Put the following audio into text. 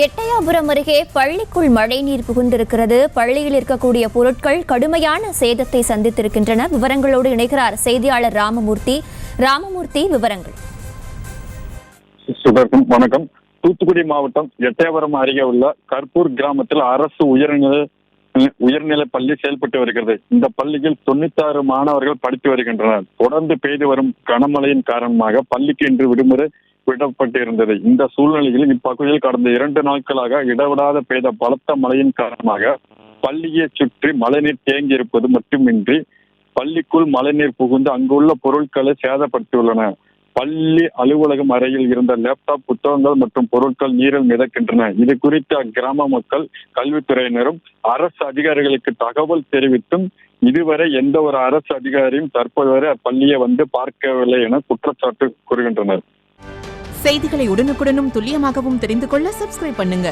எட்டயாபுரம் அருகே பள்ளிக்குள் மழைநீர் புகுந்திருக்கிறது. பள்ளியில் இருக்கக்கூடிய பொருட்கள் கடுமையான சேதத்தை சந்தித்திருக்கின்றன. விவரங்களோடு இணைகிறார் செய்தியாளர் ராமமூர்த்தி. ராமமூர்த்தி, விவரங்கள். வணக்கம். தூத்துக்குடி மாவட்டம் எட்டயாபுரம் அருகே உள்ள கற்பூர் கிராமத்தில் அரசு உயர்நிலை பள்ளி செயல்பட்டு வருகிறது. இந்த பள்ளியில் 96 மாணவர்கள் படித்து வருகின்றனர். தொடர்ந்து பெய்து வரும் கனமழையின் காரணமாக பள்ளிக்கு இன்று விடுமுறை விடப்பட்டிருந்தது. இந்த சூழ்நிலையில் இப்பகுதியில் கடந்த 2 நாட்களாக இடவிடாத பெய்த பலத்த மழையின் காரணமாக பள்ளியை சுற்றி மழைநீர் தேங்கி இருப்பது மட்டுமின்றி பள்ளிக்குள் மழைநீர் புகுந்து அங்குள்ள பொருட்களை சேதப்படுத்தியுள்ளன. பள்ளி அலுவலகம் அறையில் இருந்த லேப்டாப், புத்தகங்கள் மற்றும் பொருட்கள் நீரில் மிதக்கின்றன. இது குறித்து அக்கிராம மக்கள் கல்வித்துறையினரும் அரசு அதிகாரிகளுக்கு தகவல் தெரிவித்தும் இதுவரை எந்த ஒரு அரசு அதிகாரியும் தற்போது வரை அப்பள்ளியை வந்து பார்க்கவில்லை என குற்றச்சாட்டு கூறுகின்றனர். செய்திகளை உடனுக்குடனும் துல்லியமாகவும் தெரிந்து கொள்ள சப்ஸ்கிரைப் பண்ணுங்க.